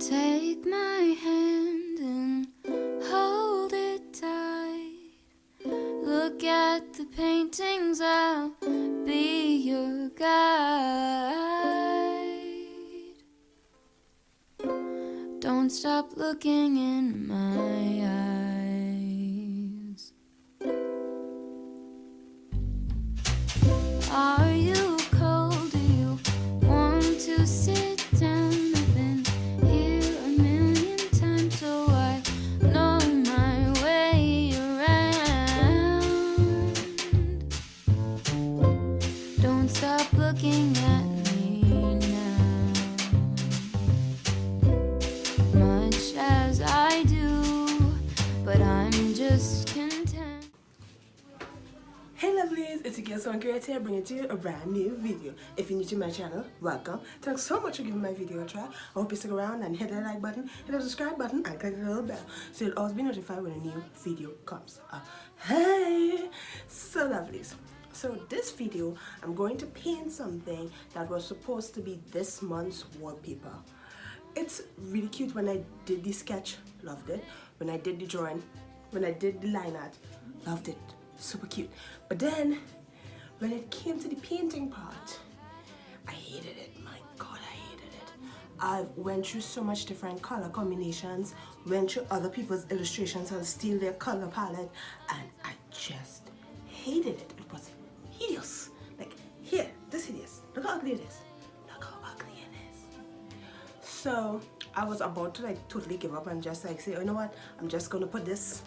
Take my hand and hold it tight. Look at the paintings, I'll be your guide. Don't stop looking in my eyes. Are you cold? Do you want to sit down? I've been here a million times, so I know my way around. Don't stop looking at me now. Much as I do, but I'm just content. Hey lovelies, it's your girl Swan Creates here, bringing to you a brand new video. If you're new to my channel, welcome. Thanks so much for giving my video a try. I hope you stick around and hit that like button, hit the subscribe button, and click the little bell so you'll always be notified when a new video comes up. Hey, so lovelies. So this video, I'm going to paint something that was supposed to be this month's wallpaper. It's really cute. When I did the sketch, loved it. When I did the drawing, when I did the line art, loved it. Super cute. But then when it came to the painting part, I hated it. My god, I hated it. I went through so much different color combinations, went through other people's illustrations and steal their color palette, and I just hated it. It was hideous. Like, here, this hideous. Look how ugly it is. Look how ugly it is. So I was about to like totally give up and just like say, oh, you know what, I'm just gonna put this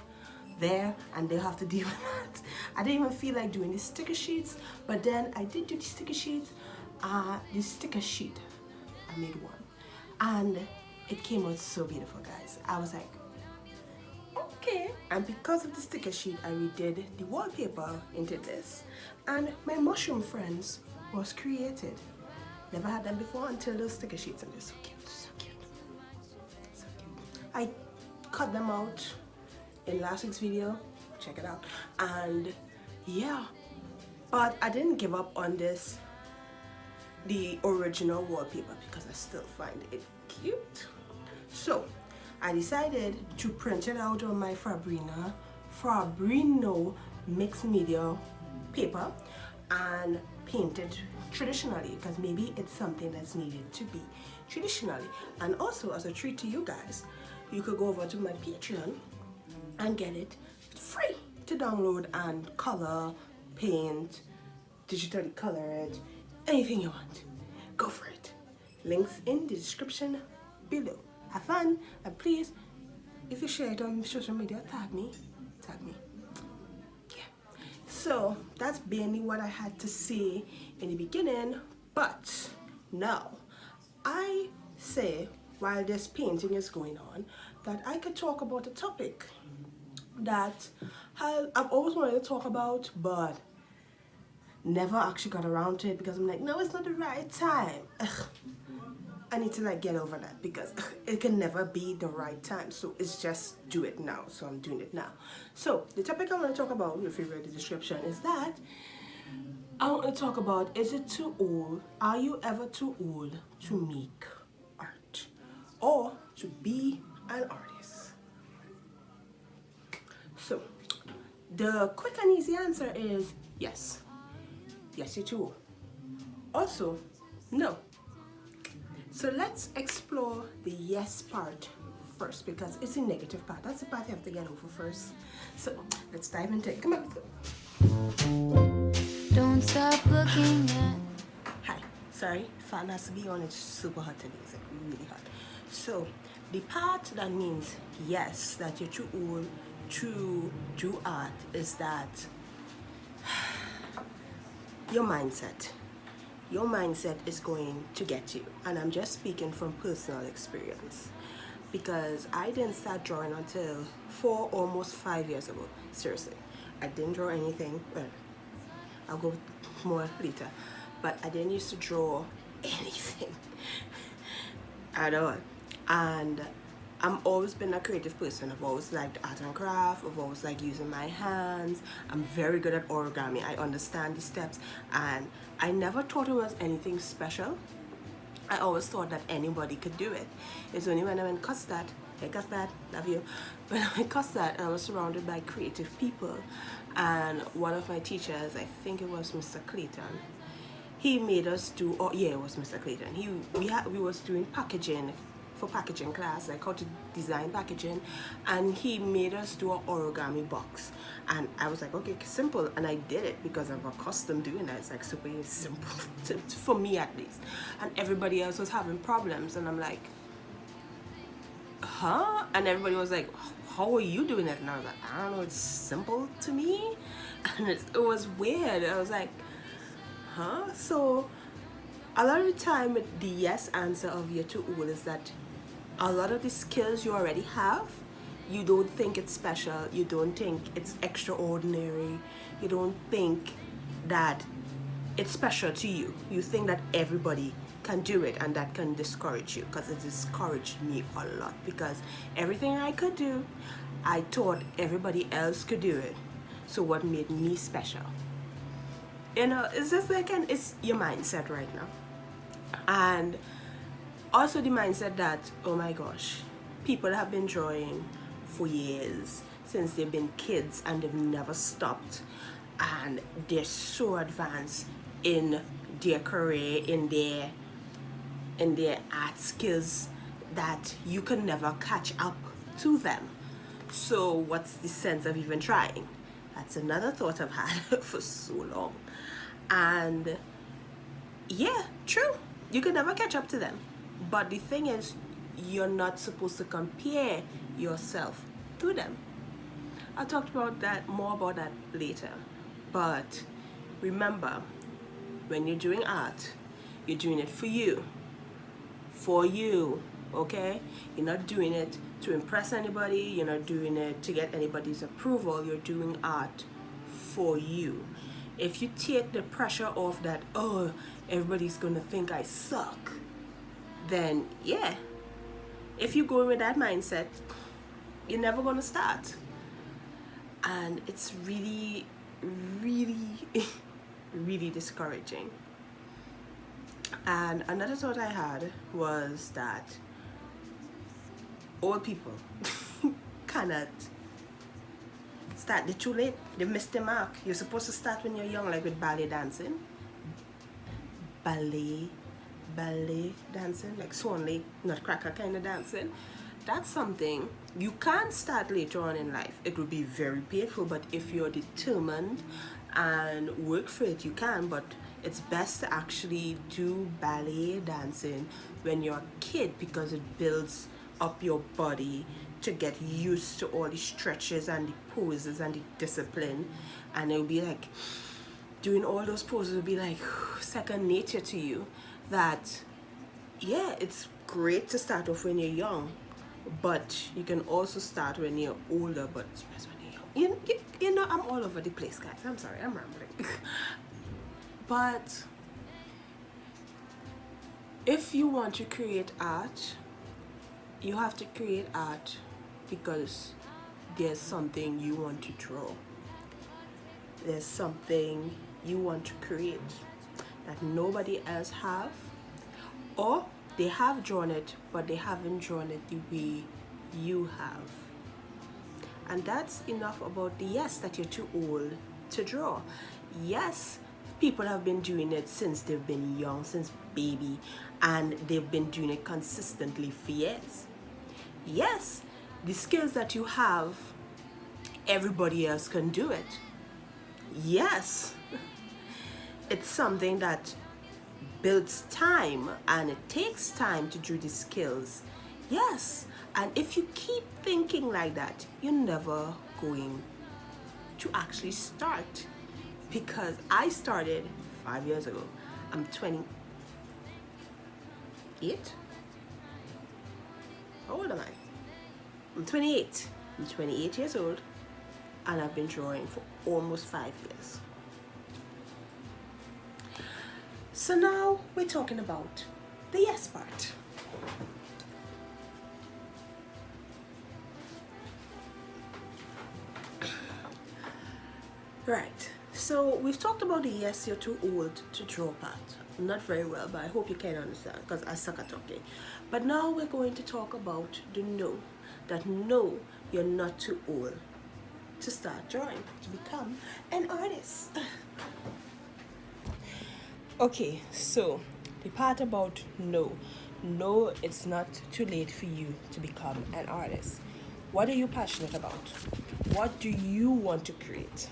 there and they'll have to deal with that. I didn't even feel like doing the sticker sheets, but then I did do the sticker sheets. The sticker sheet, I made one and it came out so beautiful, guys. I was like, okay. And because of the sticker sheet, I redid the wallpaper into this, and my mushroom friends was created. Never had them before until those sticker sheets, and they're so cute, so cute, so cute. I cut them out in last week's video, check it out. And yeah, but I didn't give up on this, the original wallpaper, because I still find it cute. So I decided to print it out on my Fabrino mixed media paper and paint it traditionally, because maybe it's something that's needed to be traditionally. And also, as a treat to you guys, you could go over to my Patreon and get it free to download and color, paint, digitally color it, anything you want. Go for it. Links in the description below. Have fun, and please, if you share it on social media, tag me. Yeah. So that's mainly what I had to say in the beginning, but now I say, while this painting is going on, that I could talk about a topic that I've always wanted to talk about, but never actually got around to it because I'm like, no, it's not the right time. Ugh. I need to like get over that, because it can never be the right time. So it's just do it now. So I'm doing it now. So the topic I want to talk about, if you read the description, is that I want to talk about, is it too old? Are you ever too old to make art or to be an artist? So the quick and easy answer is yes. Yes, you're too old. Also, no. So let's explore the yes part first, because it's the negative part. That's the part you have to get over first. So let's dive into it. Come on. Don't stop looking at. Hi, sorry, fan has to be on. It's super hot today. It's like really hot. So the part that means yes, that you're too old to do art, is that your mindset is going to get you. And I'm just speaking from personal experience, because I didn't start drawing until almost 5 years ago. Seriously, I didn't draw anything. Well, I'll go more later, but I didn't used to draw anything at all. And I've always been a creative person. I've always liked art and craft. I've always liked using my hands. I'm very good at origami. I understand the steps, and I never thought it was anything special I always thought that anybody could do it. It's only when I went Custard, hey Custard, love you. When I went Custard, I was surrounded by creative people, and one of my teachers, I think it was Mr. Clayton, he made us do, oh yeah, it was Mr. Clayton. We was doing packaging for packaging class, like how to design packaging, and he made us do an origami box. And I was like, okay, simple, and I did it because I'm accustomed doing that. It's like super simple for me at least, and everybody else was having problems, and I'm like, huh? And everybody was like, how are you doing it? And I was like, I don't know, it's simple to me. And it was weird. I was like, huh? So a lot of the time the yes answer of you're too old is that a lot of the skills you already have, you don't think it's special, you don't think it's extraordinary, you don't think that it's special to you. You think that everybody can do it, and that can discourage you, because it discouraged me a lot, because everything I could do, I thought everybody else could do it. So what made me special? You know, it's just like, it's your mindset right now. And also the mindset that, oh my gosh, people have been drawing for years, since they've been kids, and they've never stopped, and they're so advanced in their career, in their art skills, that you can never catch up to them. So what's the sense of even trying? That's another thought I've had for so long. And yeah, true, you can never catch up to them, but the thing is, you're not supposed to compare yourself to them. I'll talk about that, more about that later. But remember, when you're doing art, you're doing it for you, okay? You're not doing it to impress anybody, you're not doing it to get anybody's approval, you're doing art for you. If you take the pressure off that, oh, everybody's gonna think I suck, then yeah, if you go with that mindset, you're never gonna start. And it's really, really, really discouraging. And another thought I had was that old people cannot start, they're too late, they missed the mark. You're supposed to start when you're young, like with ballet dancing. Ballet dancing, like Swan Lake, Nutcracker kind of dancing. That's something you can't start later on in life. It will be very painful, but if you're determined and work for it, you can. But it's best to actually do ballet dancing when you're a kid, because it builds up your body to get used to all the stretches and the poses and the discipline, and it'll be like doing all those poses will be like second nature to you. That yeah, it's great to start off when you're young, but you can also start when you're older, but especially when you're young. You know, I'm all over the place, guys. I'm sorry, I'm rambling. But if you want to create art, you have to create art because there's something you want to draw. There's something you want to create that nobody else have, or they have drawn it, but they haven't drawn it the way you have. And that's enough about the yes that you're too old to draw. Yes, people have been doing it since they've been young, since baby, and they've been doing it consistently for years. Yes, the skills that you have, everybody else can do it. Yes, it's something that builds time, and it takes time to do the skills. Yes, and if you keep thinking like that, you're never going to actually start. Because I started 5 years ago. I'm 28. How old am I? I'm 28. I'm 28 years old, and I've been drawing for almost 5 years. So now we're talking about the yes part. Right, so we've talked about the yes, you're too old to draw part. Not very well, but I hope you can understand because I suck at talking. But now we're going to talk about the no. That no, you're not too old to start drawing, to become an artist. Okay, so the part about no. No, it's not too late for you to become an artist. What are you passionate about? What do you want to create?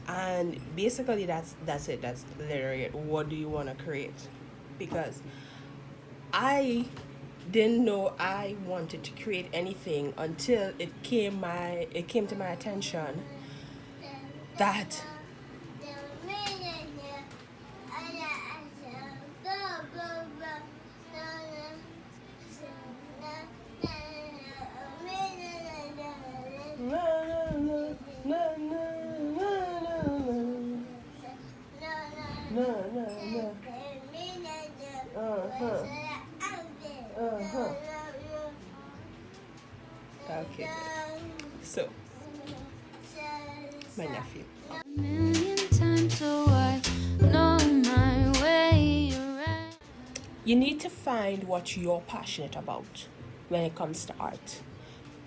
And basically that's it. That's literally it. What do you want to create? Because I didn't know I wanted to create anything until it came to my attention that okay. So my nephew. million times, so I know my way around. You need to find what you're passionate about when it comes to art.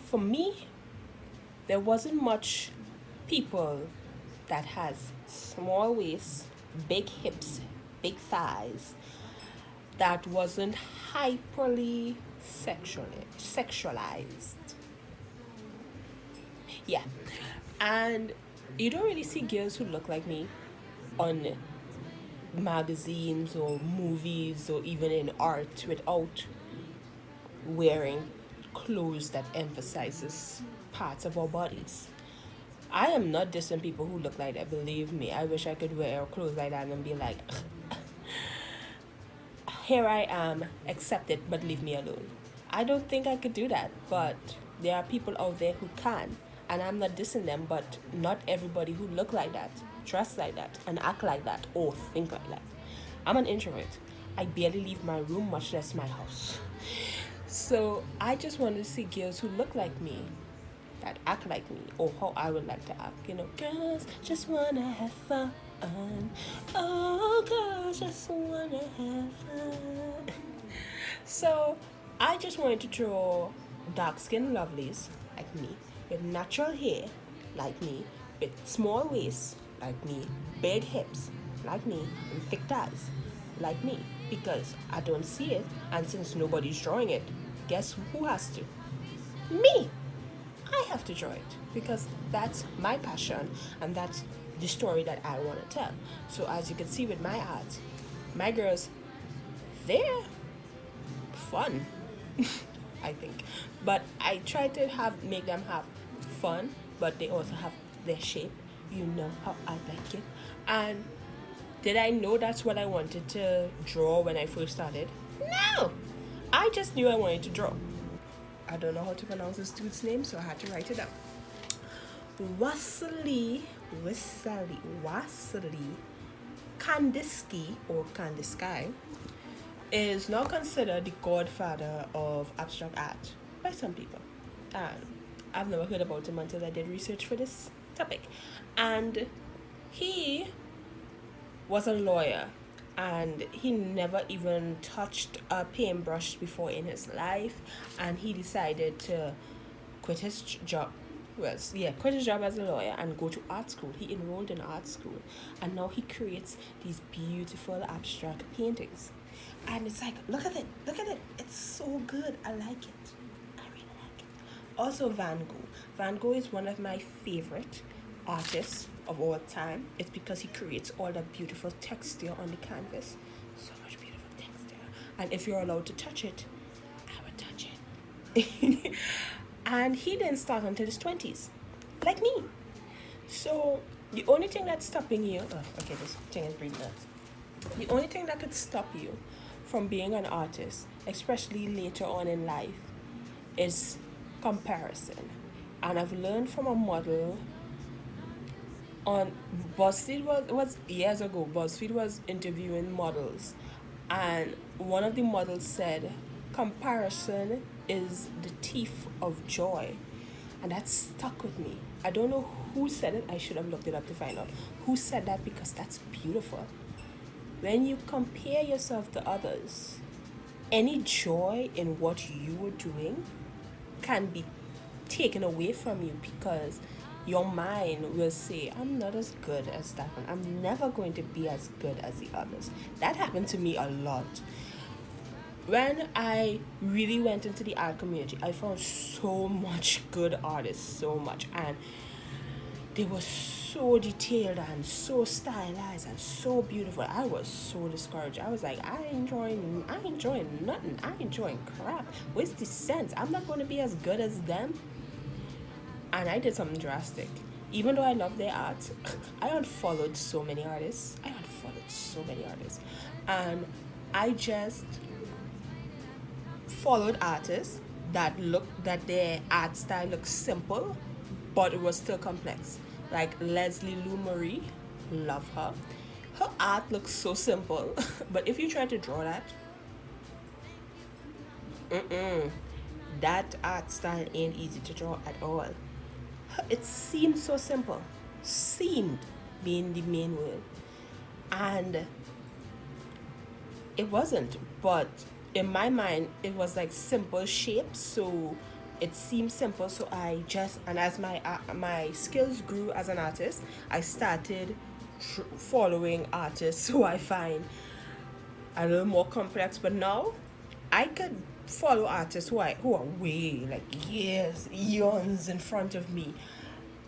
For me, there wasn't much people that has small waists, big hips, big thighs, that wasn't hyperly sexualized. Yeah. And you don't really see girls who look like me on magazines or movies or even in art without wearing clothes that emphasizes parts of our bodies. I am not dissing people who look like that, believe me. I wish I could wear clothes like that and be like, here I am, accept it, but leave me alone. I don't think I could do that, but there are people out there who can. And I'm not dissing them, but not everybody who look like that, dress like that, and act like that, or think like that. I'm an introvert. I barely leave my room, much less my house. So I just want to see girls who look like me, that act like me, or how I would like to act. You know, girls just wanna have fun. Oh, girls just wanna have fun. So I just wanted to draw dark-skinned lovelies like me, with natural hair like me, with small waists like me, big hips like me, and thick thighs like me, because I don't see it, and since nobody's drawing it, guess who has to? Me! I have to draw it because that's my passion and that's the story that I want to tell. So as you can see with my art, my girls, they're fun. I think, but I try to make them have fun, but they also have their shape. You know how I like it. And did I know that's what I wanted to draw when I first started? No, I just knew I wanted to draw. I don't know how to pronounce this dude's name, so I had to write it down. Wassily Kandinsky, or Kandinsky, is now considered the godfather of abstract art by some people. I've never heard about him until I did research for this topic. And he was a lawyer, and he never even touched a paintbrush before in his life, and he decided to quit his job. Quit his job as a lawyer and go to art school. He enrolled in art school, and now he creates these beautiful abstract paintings. And it's like, look at it, it's so good. I like it, I really like it. Also Van Gogh. Van Gogh is one of my favorite artists of all time. It's because he creates all that beautiful texture on the canvas. So much beautiful texture. And if you're allowed to touch it, I would touch it. And he didn't start until his 20s, like me. So the only thing that's stopping you, this thing is breathing out. The only thing that could stop you from being an artist, especially later on in life, is comparison. And I've learned from a model on BuzzFeed, was years ago. BuzzFeed was interviewing models, and one of the models said comparison is the thief of joy. And that stuck with me. I don't know who said it. I should have looked it up to find out who said that, because that's beautiful. when you compare yourself to others, any joy in what you were doing can be taken away from you, because your mind will say, I'm not as good as that one. I'm never going to be as good as the others. That happened to me a lot. When I really went into the art community, I found so much good artists, so much, and they were so detailed and so stylized and so beautiful. I was so discouraged. I was like, I ain't enjoying nothing. I enjoying crap. Where's the sense? I'm not going to be as good as them. And I did something drastic. Even though I love their art, I unfollowed so many artists. And I just followed artists that their art style looked simple, but it was still complex. Like Leslie Lou Marie, love her. Her art looks so simple, but if you try to draw that, that art style ain't easy to draw at all. It seemed so simple. Seemed being the main word. And it wasn't, but in my mind it was like simple shapes, so it seemed simple. So and as my skills grew as an artist, I started following artists who I find a little more complex. But now I could follow artists who are way like years, eons in front of me,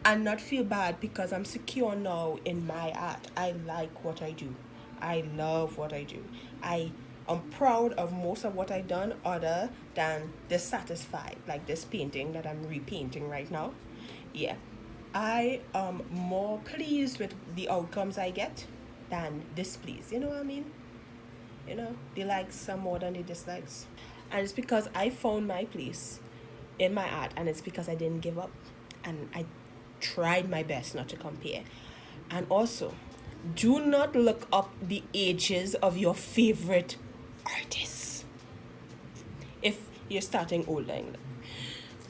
and not feel bad, because I'm secure now in my art. I like what I do. I love what I do. I'm proud of most of what I've done, other than dissatisfied, like this painting that I'm repainting right now. Yeah, I am more pleased with the outcomes I get than displeased. You know what I mean? You know, the likes are more than the dislikes. And it's because I found my place in my art, and it's because I didn't give up, and I tried my best not to compare. And also, do not look up the ages of your favorite artists if you're starting older.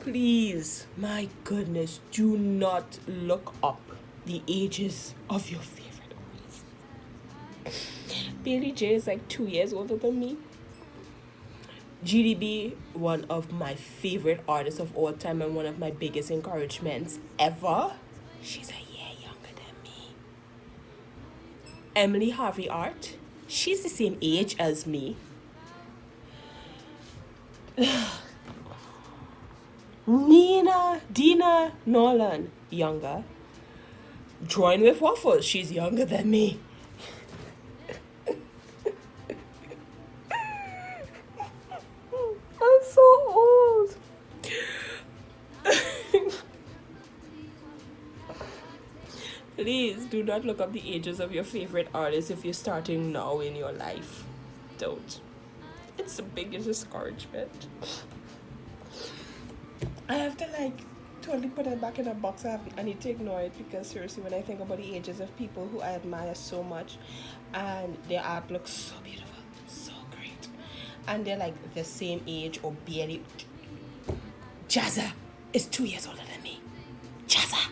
Please, my goodness, do not look up the ages of your favorite artists. Billy J is like 2 years older than me. GDB, one of my favorite artists of all time and one of my biggest encouragements ever. She's a year younger than me. Emily Harvey Art, she's the same age as me. Dina Nolan, younger. Drawing with Waffles, she's younger than me. I'm so old. Please do not look up the ages of your favorite artists if you're starting now in your life. Don't. It's the biggest discouragement. I have to totally put it back in a box. I need to ignore it, because seriously, when I think about the ages of people who I admire so much and their art looks so beautiful, so great, and they're like the same age or barely. Jazza is 2 years older than me. Jazza!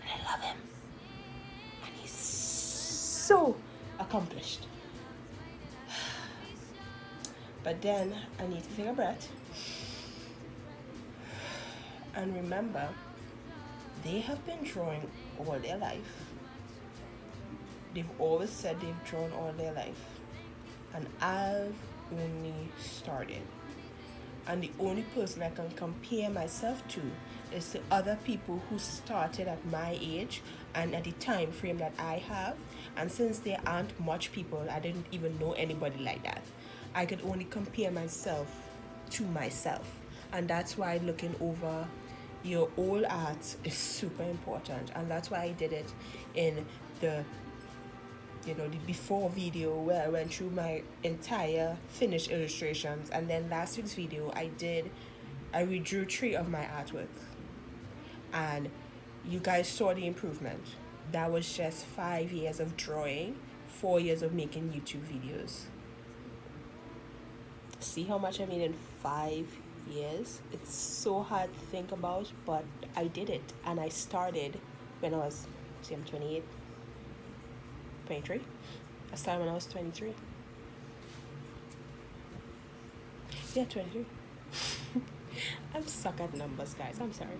And I love him. And he's so accomplished. But then I need to take a breath and remember, they have been drawing all their life. They've always said they've drawn all their life, and I've only started. And the only person I can compare myself to is the other people who started at my age and at the time frame that I have. And since there aren't much people, I didn't even know anybody like that. I could only compare myself to myself. And that's why looking over your old art is super important. And that's why I did it in the before video, where I went through my entire finished illustrations. And then last week's video, I redrew 3 of my artwork. And you guys saw the improvement. That was just 5 years of drawing, 4 years of making YouTube videos. See how much I made in 5 years? It's so hard to think about, but I did it. And I started when I was, I'm 28, 23. I started when I was 23. Yeah, 23. I'm stuck at numbers, guys. I'm sorry.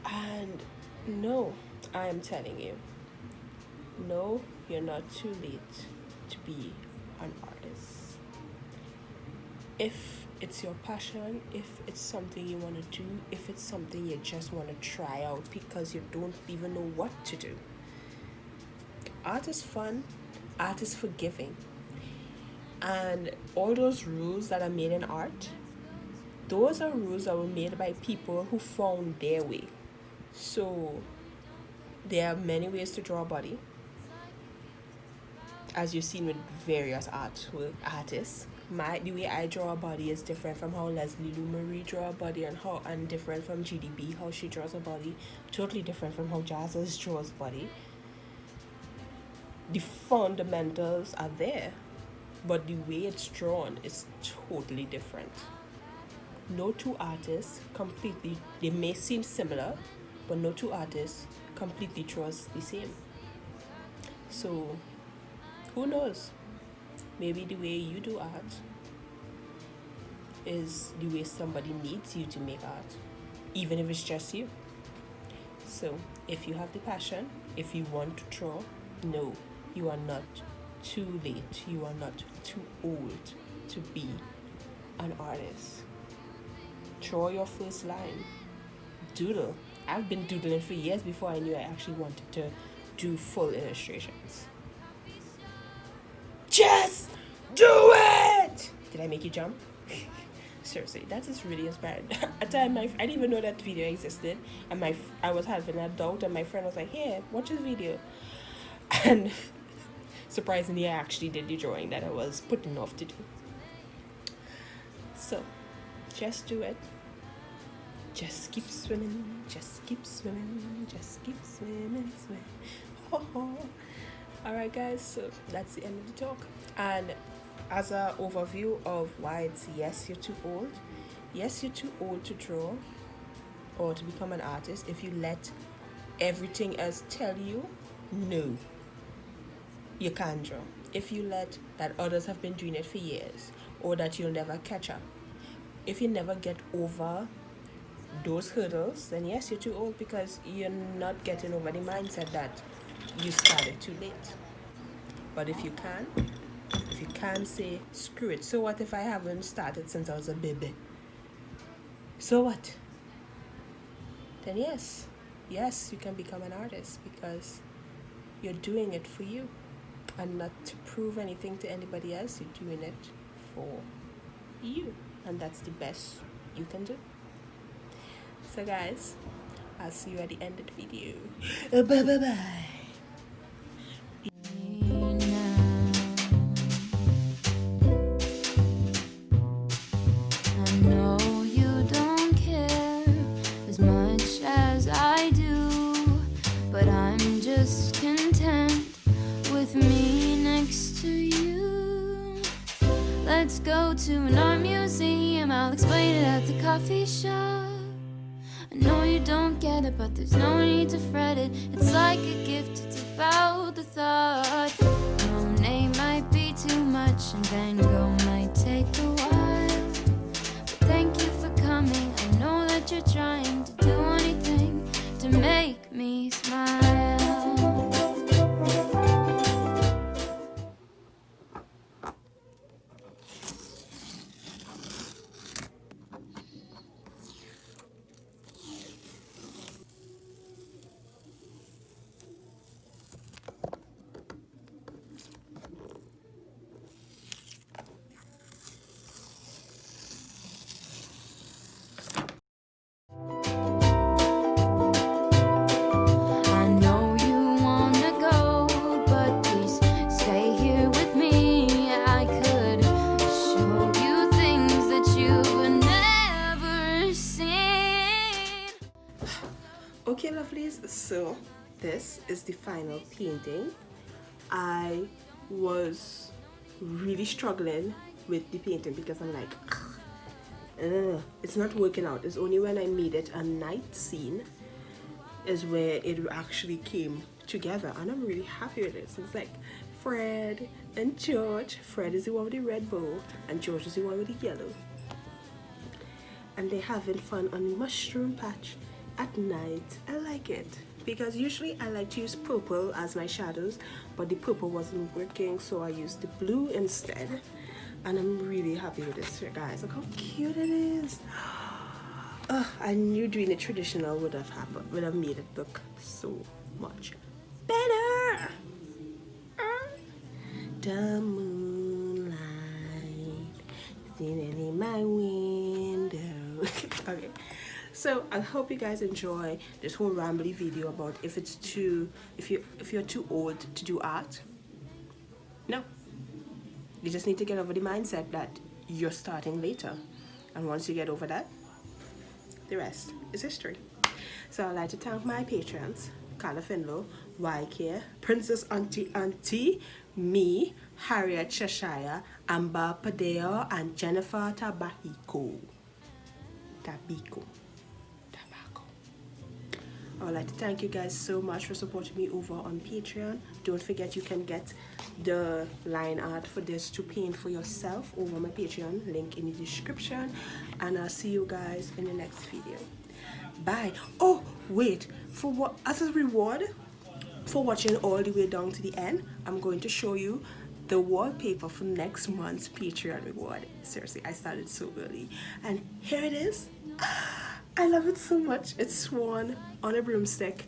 And no, I am telling you, no, you're not too late to be an artist. If it's your passion, if it's something you want to do, if it's something you just want to try out because you don't even know what to do. Art is fun, art is forgiving. And all those rules that are made in art, those are rules that were made by people who found their way. So there are many ways to draw a body, as you've seen with various artists. The way I draw a body is different from how Leslie Lou Marie draw a body, and different from GDB, how she draws a body, totally different from how Jazz's draws body. The fundamentals are there, but the way it's drawn is totally different. No two artists completely, they may seem similar, but no two artists completely draws the same. So who knows, maybe the way you do art is the way somebody needs you to make art, even if it's just you. So if you have the passion, if you want to draw, no, you are not too late, you are not too old to be an artist. Draw your first line, doodle. I've been doodling for years before I knew I actually wanted to do full illustrations. Just do it! Did I make you jump? Seriously, that is really inspiring. At the time, I didn't even know that video existed, and I was having a doubt, and my friend was like, "Here, watch this video," and surprisingly, I actually did the drawing that I was putting off to do. So, just do it. Just keep swimming, just keep swimming, just keep swimming, swim. Oh. Alright guys, so that's the end of the talk. And as an overview of why it's yes, you're too old. Yes, you're too old to draw or to become an artist if you let everything else tell you no, you can't draw. If you let that others have been doing it for years, or that you'll never catch up. If you never get over those hurdles, then yes, you're too old, because you're not getting over the mindset that you started too late. But if you can say, screw it, so what if I haven't started since I was a baby? So what? Then yes, you can become an artist, because you're doing it for you and not to prove anything to anybody else. You're doing it for you, and that's the best you can do. So guys, I'll see you at the end of the video. Bye bye bye. I know you don't care as much as I do, but I'm just content with me next to you. Let's go to an art museum, I'll explain it at the coffee shop. I know you don't get it, but there's no need to fret it. It's like a gift, it's about the thought. Monet might be too much, and Van Gogh might take a while. But thank you for coming, I know that you're trying to do anything to make me smile. Okay, lovelies, so this is the final painting. I was really struggling with the painting because I'm like, it's not working out. It's only when I made it a night scene is where it actually came together, and I'm really happy with it. So it's like Fred and George. Fred is the one with the red bow and George is the one with the yellow. And they're having fun on the mushroom patch at night. I like it because usually I like to use purple as my shadows, but the purple wasn't working, so I used the blue instead. And I'm really happy with this here, guys. Look how cute it is. I knew doing it traditional would have made it look so much better. The moonlight sitting in my window. Okay, so I hope you guys enjoy this whole rambly video about if you're too old to do art. No, you just need to get over the mindset that you're starting later, and once you get over that, the rest is history. So I'd like to thank my patrons: Carla Finlow, YK, Princess Auntie, Meee, Harriot, Chesire, Amber, Padilla, and Jennifer Tabaco. I would like to thank you guys so much for supporting me over on Patreon. Don't forget you can get the line art for this to paint for yourself over my Patreon, link in the description, and I'll see you guys in the next video. Bye. Oh wait, as a reward for watching all the way down to the end, I'm going to show you the wallpaper for next month's Patreon reward. Seriously, I started so early and here it is. I love it so much. It's Swan on a broomstick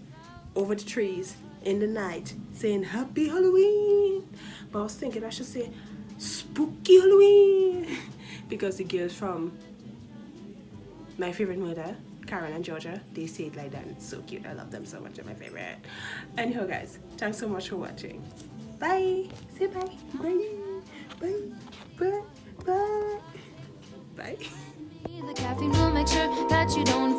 over the trees in the night saying Happy Halloween. But I was thinking I should say Spooky Halloween because the girls from My Favorite Murder, Karen and Georgia, they say it like that. It's so cute. I love them so much. They're my favorite. Anyhow, guys, thanks so much for watching. Bye. Say bye. Bye. Bye. Bye. Bye. Bye. The caffeine will make sure that you don't